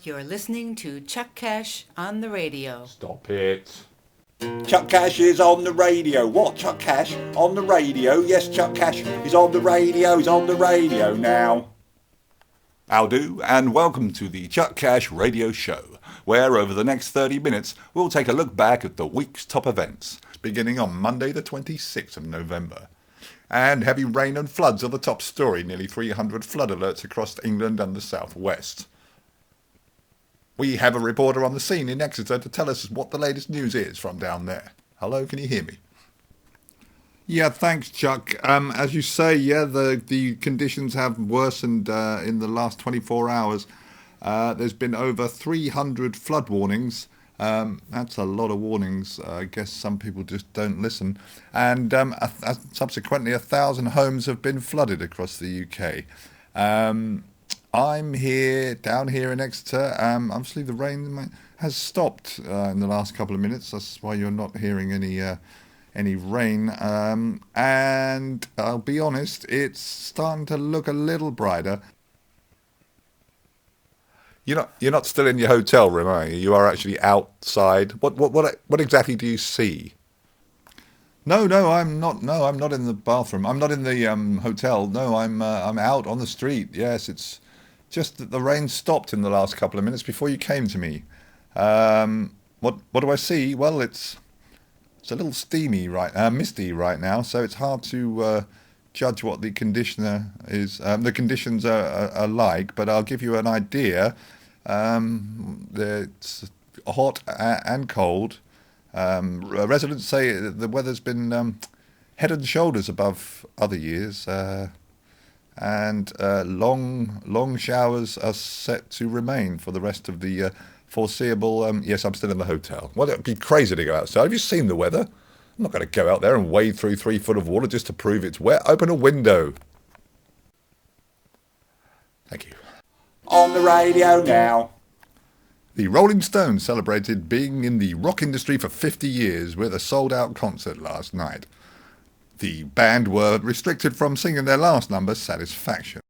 You're listening to Chuck Cash on the radio. Stop it. Chuck Cash is on the radio. What? Chuck Cash on the radio? Yes, Chuck Cash is on the radio. He's on the radio now. How'll do, and welcome to the Chuck Cash Radio Show, where over the next 30 minutes we'll take a look back at the week's top events, beginning on Monday the 26th of November. And heavy rain and floods are the top story, nearly 300 flood alerts across England and the southwest. We have a reporter on the scene in Exeter to tell us what the latest news is from down there. Hello, can you hear me? Yeah, thanks, Chuck. As you say, the conditions have worsened in the last 24 hours. There's been over 300 flood warnings. That's a lot of warnings. I guess some people just don't listen. And subsequently, 1,000 homes have been flooded across the UK. I'm down here in Exeter. Obviously, the rain has stopped in the last couple of minutes. That's why you're not hearing any rain. And I'll be honest, it's starting to look a little brighter. You're not still in your hotel room, are you? You are actually outside. What exactly do you see? No, I'm not. No, I'm not in the bathroom. I'm not in the hotel. No, I'm out on the street. Yes, it's just that the rain stopped in the last couple of minutes before you came to me. What do I see? Well, it's a little misty right now, so it's hard to judge what the conditioner is. The conditions are like, but I'll give you an idea. It's hot and cold. Residents say the weather's been head and shoulders above other years, and long showers are set to remain for the rest of the foreseeable. Yes, I'm still in the hotel. Well, it'd be crazy to go outside. Have you seen the weather? I'm not going to go out there and wade through 3 foot of water just to prove it's wet. Open a window. Thank you. On the radio now. The Rolling Stones celebrated being in the rock industry for 50 years with a sold-out concert last night. The band were restricted from singing their last number, Satisfaction,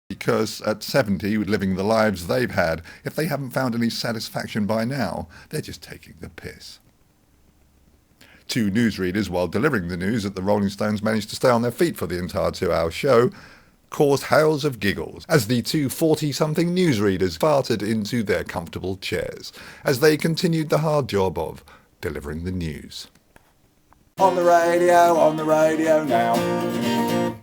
because at 70, living the lives they've had, if they haven't found any satisfaction by now, they're just taking the piss. Two newsreaders, while delivering the news that the Rolling Stones managed to stay on their feet for the entire 2-hour show, caused hails of giggles as the two 40-something newsreaders farted into their comfortable chairs as they continued the hard job of delivering the news. On the radio now.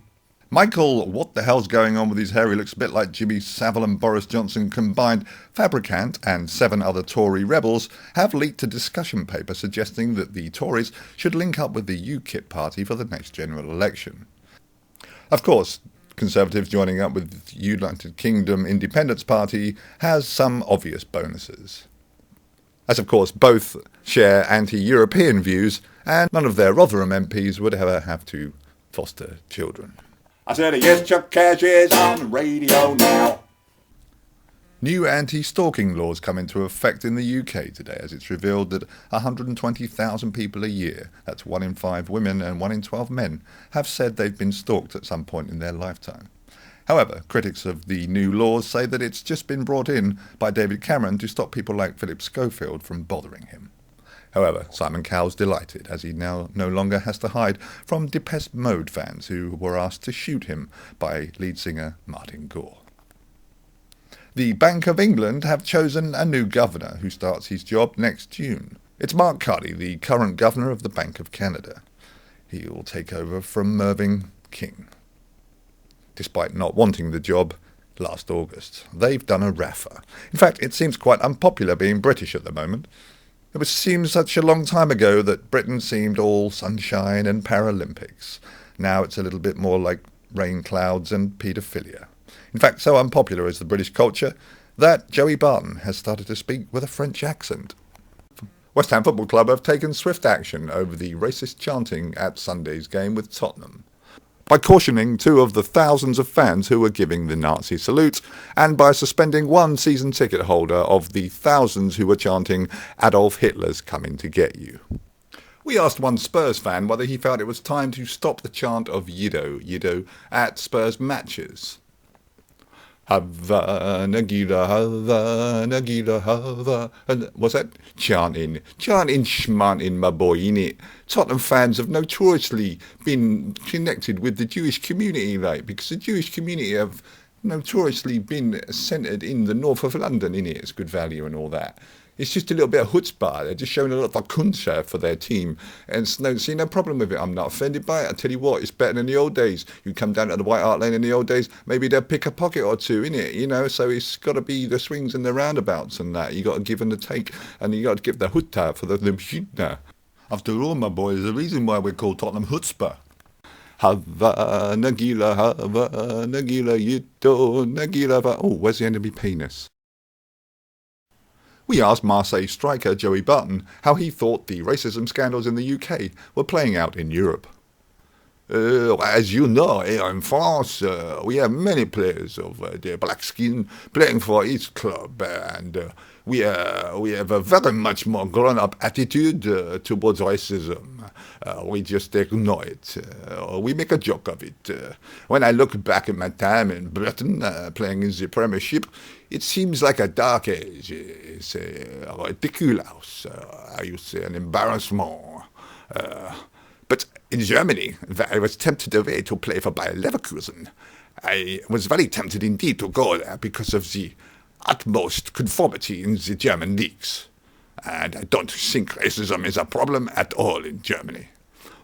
Michael, what the hell's going on with his hair? He looks a bit like Jimmy Savile and Boris Johnson combined. Fabricant and 7 other Tory rebels have leaked a discussion paper suggesting that the Tories should link up with the UKIP party for the next general election. Of course, Conservatives joining up with the United Kingdom Independence Party has some obvious bonuses, as of course both share anti-European views and none of their Rotherham MPs would ever have to foster children. I said, yes, Chuck Cash is on the radio now. New anti-stalking laws come into effect in the UK today, as it's revealed that 120,000 people a year, that's 1 in 5 women and 1 in 12 men, have said they've been stalked at some point in their lifetime. However, critics of the new laws say that it's just been brought in by David Cameron to stop people like Philip Schofield from bothering him. However, Simon Cowell's delighted, as he now no longer has to hide from Depeche Mode fans who were asked to shoot him by lead singer Martin Gore. The Bank of England have chosen a new governor who starts his job next June. It's Mark Carney, the current governor of the Bank of Canada. He will take over from Mervyn King, despite not wanting the job last August. They've done a raffer. In fact, it seems quite unpopular being British at the moment. It seems such a long time ago that Britain seemed all sunshine and Paralympics. Now it's a little bit more like rain clouds and paedophilia. In fact, so unpopular is the British culture that Joey Barton has started to speak with a French accent. West Ham Football Club have taken swift action over the racist chanting at Sunday's game with Tottenham, by cautioning 2 of the thousands of fans who were giving the Nazi salute, and by suspending 1 season ticket holder of the thousands who were chanting Adolf Hitler's coming to get you. We asked one Spurs fan whether he felt it was time to stop the chant of Yido, Yido at Spurs matches. Havana, Gila, Havana, Gila, Havana. And what's that? Chanting, schmanting, my boy, innit? Tottenham fans have notoriously been connected with the Jewish community, like, because the Jewish community have notoriously been centred in the north of London, innit? It's good value and all that. It's just a little bit of chutzpah. They're just showing a lot of kuncha for their team. And see, no problem with it. I'm not offended by it. I tell you what, it's better than the old days. You come down to the White Hart Lane in the old days, maybe they'll pick a pocket or two, innit? You know, so it's got to be the swings and the roundabouts and that. You got to give and the take, and you got to give the hutta for the mshitna. After all, my boy, there's a reason why we're called Tottenham Chutzpah. Havana, Gila, Havana, Gila, Yito, Nagila. Oh, where's the end of my penis? We asked Marseille striker Joey Barton how he thought the racism scandals in the UK were playing out in Europe. As you know, here in France, we have many players of the black skin playing for each club, and we have a very much more grown-up attitude towards racism. We just ignore it. We make a joke of it. When I look back at my time in Britain, playing in the Premiership, it seems like a dark age. It's ridiculous. I used to say an embarrassment. But in Germany, I was tempted away to play for Bayer Leverkusen. I was very tempted indeed to go there because of the utmost conformity in the German leagues. And I don't think racism is a problem at all in Germany.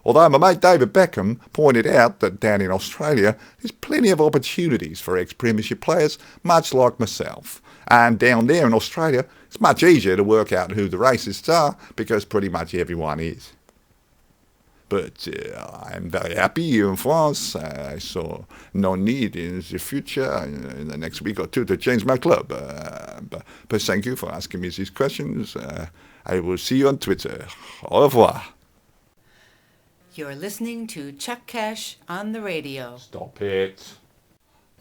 Although my mate David Beckham pointed out that down in Australia, there's plenty of opportunities for ex-Premiership players, much like myself. And down there in Australia, it's much easier to work out who the racists are, because pretty much everyone is. But I'm very happy here in France. I saw no need in the future, in the next week or two, to change my club. But thank you for asking me these questions. I will see you on Twitter. Au revoir. You're listening to Chuck Cash on the radio. Stop it.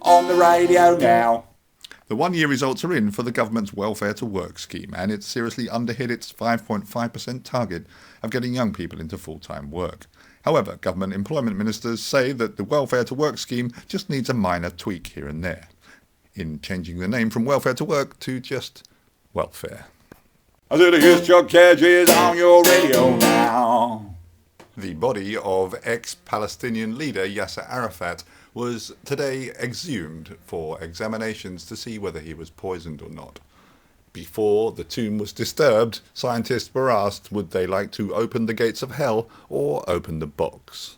On the radio now. The one-year results are in for the government's Welfare to Work scheme, and it's seriously underhit its 5.5% target of getting young people into full-time work. However, government employment ministers say that the Welfare to Work scheme just needs a minor tweak here and there, in changing the name from Welfare to Work to just welfare. I said, here's Chuck Cash is on your radio now. The body of ex-Palestinian leader Yasser Arafat was today exhumed for examinations to see whether he was poisoned or not. Before the tomb was disturbed, scientists were asked would they like to open the gates of hell or open the box.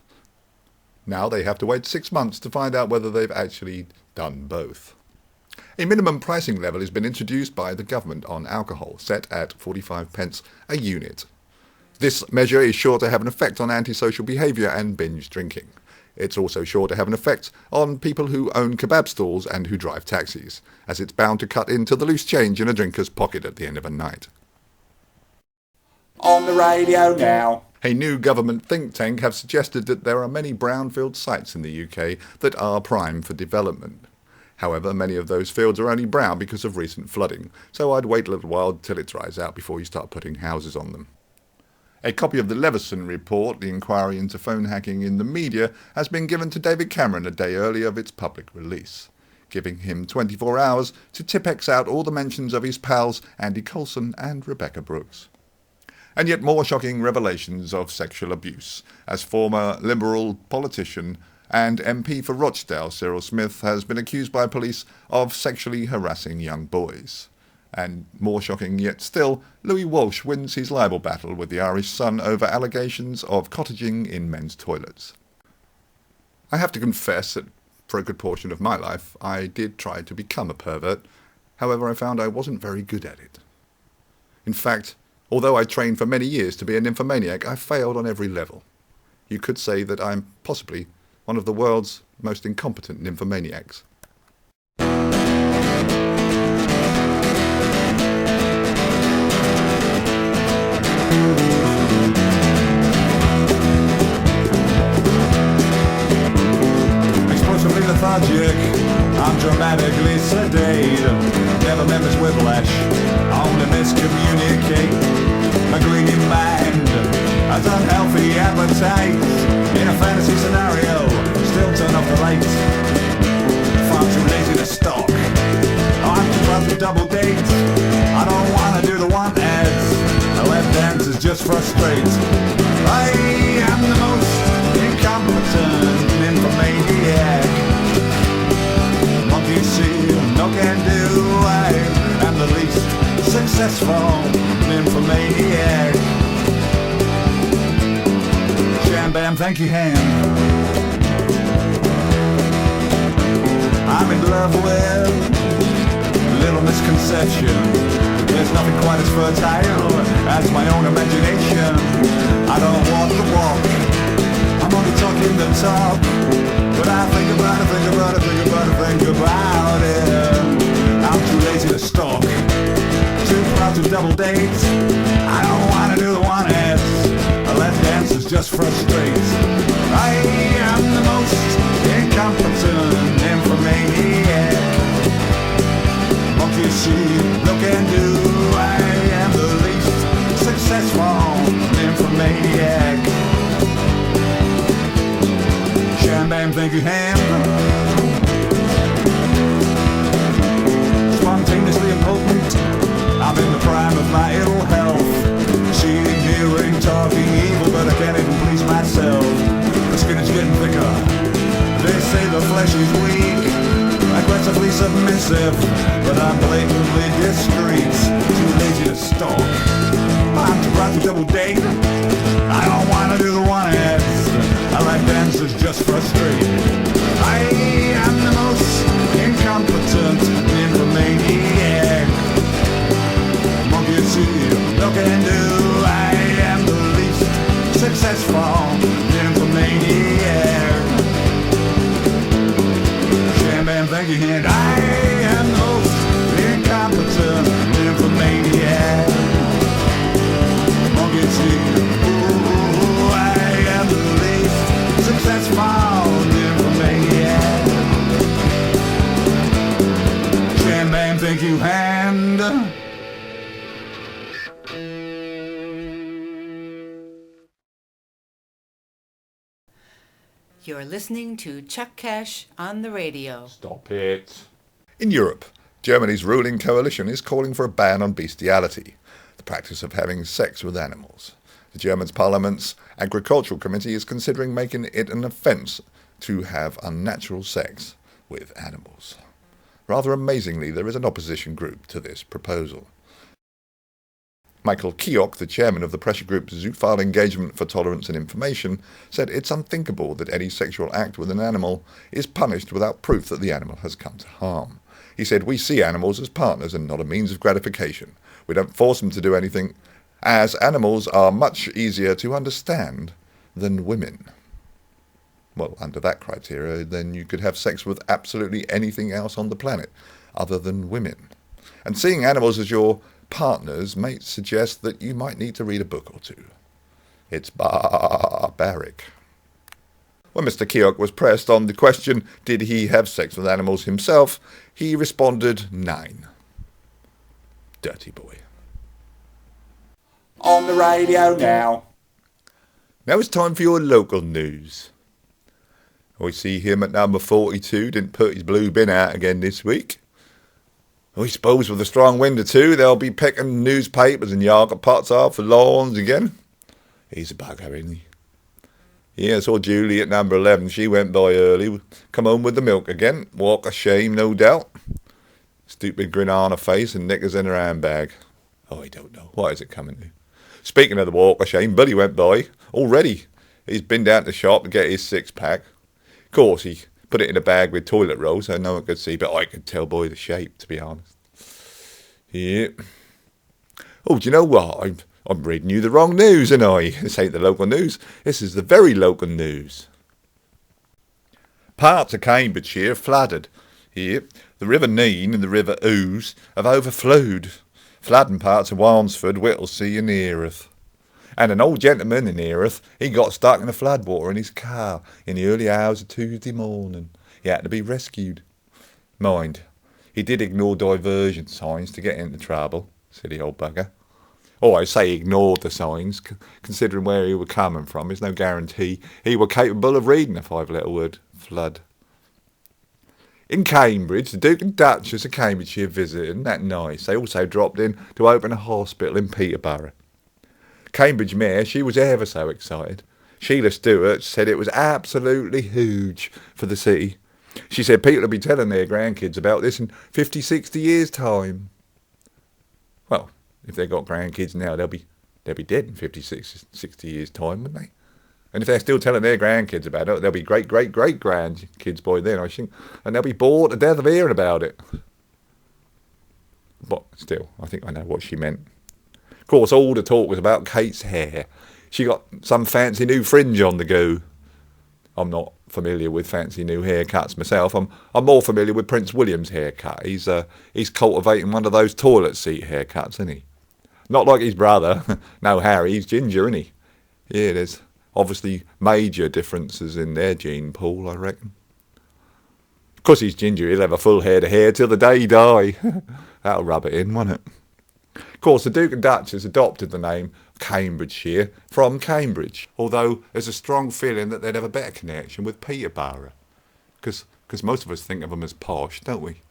Now they have to wait 6 months to find out whether they've actually done both. A minimum pricing level has been introduced by the government on alcohol, set at 45 pence a unit. This measure is sure to have an effect on antisocial behaviour and binge drinking. It's also sure to have an effect on people who own kebab stalls and who drive taxis, as it's bound to cut into the loose change in a drinker's pocket at the end of a night. On the radio now. A new government think tank have suggested that there are many brownfield sites in the UK that are prime for development. However, many of those fields are only brown because of recent flooding, so I'd wait a little while till it dries out before you start putting houses on them. A copy of the Leveson report, the inquiry into phone hacking in the media, has been given to David Cameron a day early of its public release, giving him 24 hours to Tipex out all the mentions of his pals Andy Coulson and Rebecca Brooks. And yet more shocking revelations of sexual abuse, as former Liberal politician and MP for Rochdale Cyril Smith has been accused by police of sexually harassing young boys. And more shocking yet still, Louis Walsh wins his libel battle with the Irish Sun over allegations of cottaging in men's toilets. I have to confess that for a good portion of my life I did try to become a pervert. However, I found I wasn't very good at it. In fact, although I trained for many years to be a nymphomaniac, I failed on every level. You could say that I'm possibly one of the world's most incompetent nymphomaniacs. Explosively lethargic, I'm dramatically sedated. Never members whiplash, only miscommunicate. My greedy mind has unhealthy appetite. In a fantasy scenario, still turn off the lights. Far too lazy to stalk. double dates. I don't wanna do the one ads. Left dancers just frustrate. I am the most incompetent nymphomaniac. Monkey see, no can do. I am the least successful nymphomaniac. Sham bam, thank you hand. I'm in love with little misconception. There's nothing quite as fertile as my own imagination. I don't walk the walk, I'm only talking the talk. But I think about it, think about it, think about it, think about it. I'm too lazy to stalk, too proud to double date. I don't wanna do the one ads, let dancers just frustrate. I am the most incompetent nymphomaniac. Monkey see, look and do. I am the least successful nymphomaniac. Sham bam, thank you ham. Spontaneously impotent, I'm in the prime of my ill health. Seeing, hearing, talking evil, but I can't even please myself. The skin is getting thicker, they say the flesh is weak. Aggressively submissive, but I'm blatantly discreet. Too lazy to stalk, I'm too proud to double date. I don't wanna do the one ads, I like dancers just frustrated. I am the most incompetent nymphomaniac. Monkey see, no can do. I am the least successful nymphomaniac. And thank you, hand. I am the most incompetent nymphomaniac. Monkey see, ooh, I am the least successful nymphomaniac. Sham bam, thank you, hand. You're listening to Chuck Cash on the radio. Stop it. In Europe, Germany's ruling coalition is calling for a ban on bestiality, the practice of having sex with animals. The German Parliament's Agricultural Committee is considering making it an offence to have unnatural sex with animals. Rather amazingly, there is an opposition group to this proposal. Michael Keogh, the chairman of the pressure group Zoophile Engagement for Tolerance and Information, said it's unthinkable that any sexual act with an animal is punished without proof that the animal has come to harm. He said, "We see animals as partners and not a means of gratification. We don't force them to do anything, as animals are much easier to understand than women." Well, under that criteria, then you could have sex with absolutely anything else on the planet other than women. And seeing animals as your partners may suggest that you might need to read a book or two. It's barbaric. When Mr. Keogh was pressed on the question, did he have sex with animals himself, he responded, 9. Dirty boy. On the radio now. Now it's time for your local news. We see him at number 42, didn't put his blue bin out again this week. I suppose with a strong wind or two, they'll be picking newspapers and yogurt pots off the lawns again. He's a bugger, isn't he? Yeah, I saw Julie at number 11. She went by early. Come home with the milk again. Walk of shame, no doubt. Stupid grin on her face and knickers in her handbag. Oh, I don't know. What is it coming to? Speaking of the walk of shame, Buddy went by. Already. He's been down to the shop to get his 6-pack. Of course, he put it in a bag with toilet roll so no one could see, but I could tell by the shape, to be honest. Yeah. Oh, do you know what? I'm reading you the wrong news, and this ain't the local news. This is the very local news. Parts of Cambridgeshire flooded. Here, the River Nene and the River Ouse have overflowed, flooding parts of Walmsford, Whittlesea and Erith. And an old gentleman in Erith, he got stuck in the floodwater in his car in the early hours of Tuesday morning. He had to be rescued. Mind, he did ignore diversion signs to get into trouble, silly old bugger. Oh, I say ignored the signs, considering where he were coming from. There's no guarantee he were capable of reading a 5-letter word, flood. In Cambridge, the Duke and Duchess of Cambridgeshire visiting. Isn't that nice? They also dropped in to open a hospital in Peterborough. Cambridge Mayor, she was ever so excited. Sheila Stewart said it was absolutely huge for the city. She said people will be telling their grandkids about this in 50, 60 years' time. Well, if they've got grandkids now, they'll be dead in 50, 60 years' time, wouldn't they? And if they're still telling their grandkids about it, they'll be great-great-great-grandkids by then, I think. And they'll be bored to death of hearing about it. But still, I think I know what she meant. Of course, all the talk was about Kate's hair. She got some fancy new fringe on the go. I'm not familiar with fancy new haircuts myself. I'm more familiar with Prince William's haircut. He's cultivating one of those toilet seat haircuts, isn't he? Not like his brother. No, Harry, he's ginger, isn't he? Yeah, there's obviously major differences in their gene pool, I reckon. Of course he's ginger, he'll have a full head of hair till the day he die. That'll rub it in, won't it? Of course, the Duke and Duchess adopted the name Cambridgeshire from Cambridge, although there's a strong feeling that they'd have a better connection with Peterborough, because most of us think of them as posh, don't we?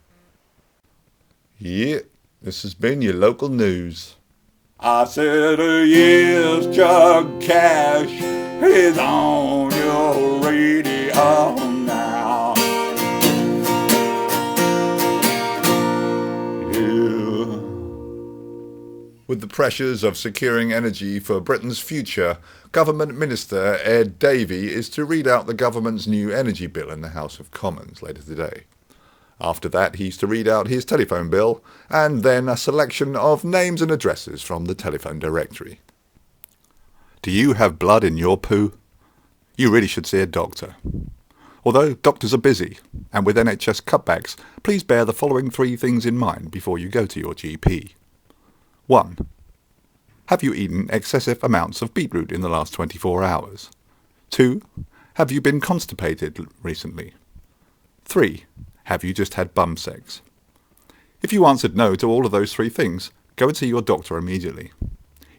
Yeah, this has been your local news. I said a year's Chuck Cash is on your radio now. Yeah. With the pressures of securing energy for Britain's future, Government Minister Ed Davey is to read out the government's new energy bill in the House of Commons later today. After that, he's to read out his telephone bill, and then a selection of names and addresses from the telephone directory. Do you have blood in your poo? You really should see a doctor. Although doctors are busy, and with NHS cutbacks, please bear the following 3 things in mind before you go to your GP. 1. Have you eaten excessive amounts of beetroot in the last 24 hours? 2. Have you been constipated recently? 3. Have you just had bum sex? If you answered no to all of those 3 things, go and see your doctor immediately.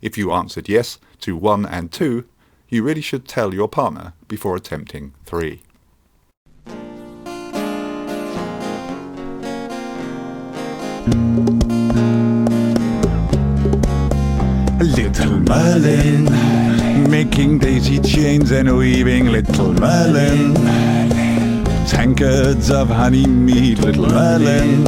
If you answered yes to 1 and 2, you really should tell your partner before attempting 3. Little Merlin, making daisy chains and weaving. Little Merlin, tankards of honey mead. Little Merlin,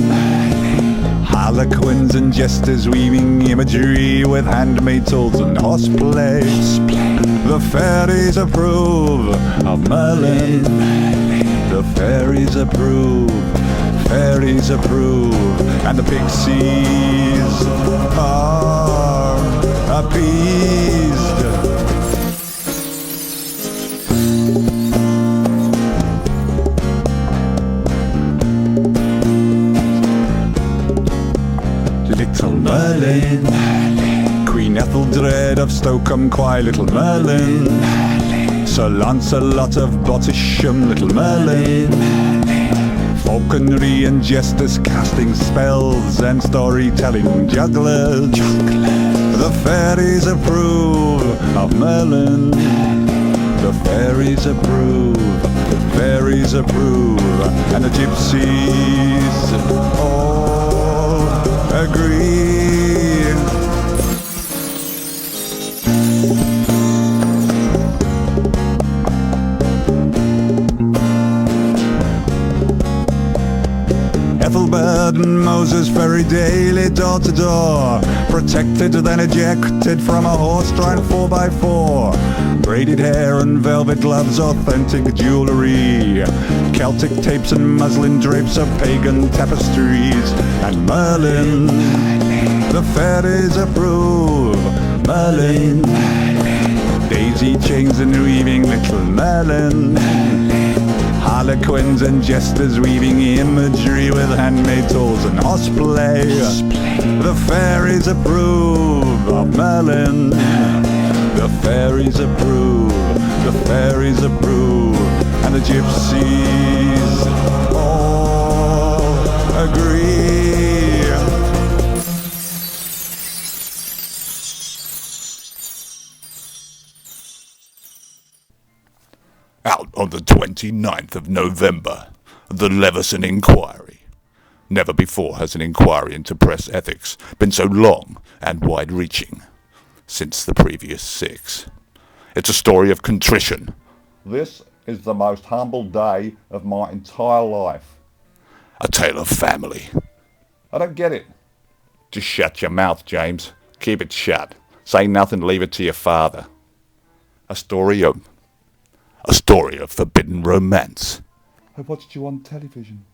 harlequins and jesters weaving imagery with handmade tools and horseplay. The fairies approve of Merlin. The fairies approve. Fairies approve. And the pixies are appeased. Little Merlin, Queen Etheldred of Stoke-on-Quye. Little Merlin, Sir Lancelot of Bottisham. Little Merlin, falconry and jesters casting spells and storytelling jugglers. The fairies approve of Merlin. The fairies approve. The fairies approve. And the gypsies all agree. Ethelbert and Moses ferry daily door to door, protected then ejected from a horse-drawn 4x4. Braided hair and velvet gloves, authentic jewellery, Celtic tapes and muslin drapes of pagan tapestries. And Merlin, the fairies approve. Merlin, daisy chains and weaving. Little Merlin, harlequins and jesters weaving imagery with handmade tools and horseplay. The fairies approve of Merlin. The fairies approve. The fairies approve. And the gypsies all agree. Out on the 29th of November, The Leveson Inquiry. Never before has an inquiry into press ethics been so long and wide-reaching since the previous 6. It's a story of contrition. This is the most humble day of my entire life. A tale of family. I don't get it. Just shut your mouth, James. Keep it shut. Say nothing, leave it to your father. A story of forbidden romance. I watched you on television.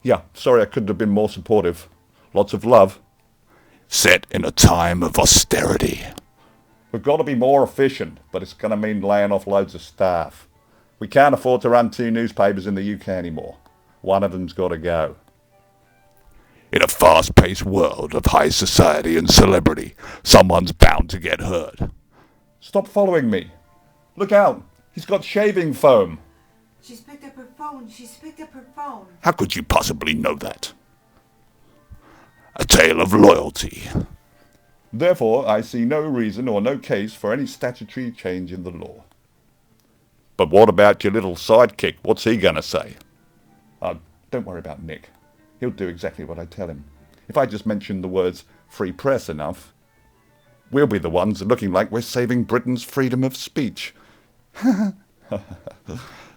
Yeah, sorry I couldn't have been more supportive. Lots of love. Set in a time of austerity. We've got to be more efficient, but it's going to mean laying off loads of staff. We can't afford to run 2 newspapers in the UK anymore. One of them's got to go. In a fast-paced world of high society and celebrity, someone's bound to get hurt. Stop following me. Look out. He's got shaving foam. She's picked up her phone. She's picked up her phone. How could you possibly know that? A tale of loyalty. Therefore, I see no reason or no case for any statutory change in the law. But what about your little sidekick? What's he gonna say? Don't worry about Nick. He'll do exactly what I tell him. If I just mention the words free press enough, we'll be the ones looking like we're saving Britain's freedom of speech.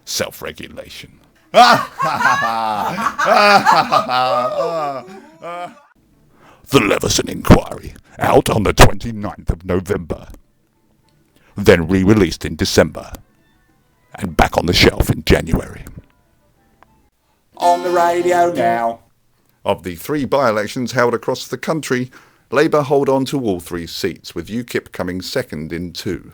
Self-regulation. The Leveson Inquiry, out on the 29th of November. Then re-released in December. And back on the shelf in January. On the radio now. Of the 3 by-elections held across the country, Labour hold on to all 3 seats, with UKIP coming second in 2,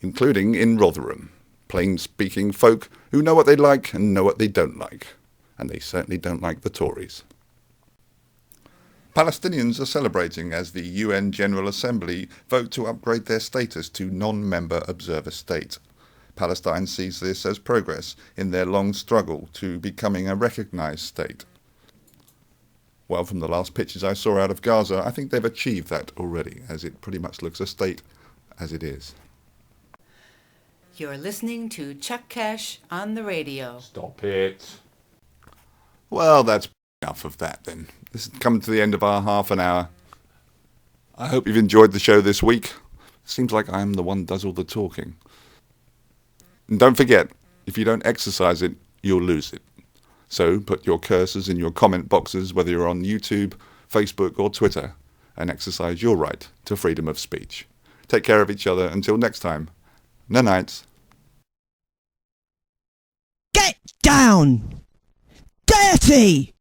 including in Rotherham. Plain-speaking folk who know what they like and know what they don't like. And they certainly don't like the Tories. Palestinians are celebrating as the UN General Assembly vote to upgrade their status to non-member observer state. Palestine sees this as progress in their long struggle to becoming a recognised state. Well, from the last pictures I saw out of Gaza, I think they've achieved that already, as it pretty much looks a state as it is. You're listening to Chuck Cash on the radio. Stop it. Well, that's enough of that then. This has come to the end of our half an hour. I hope you've enjoyed the show this week. Seems like I'm the one who does all the talking. And don't forget, if you don't exercise it, you'll lose it. So put your cursors in your comment boxes, whether you're on YouTube, Facebook or Twitter, and exercise your right to freedom of speech. Take care of each other until next time. Night. Get down! Dirty!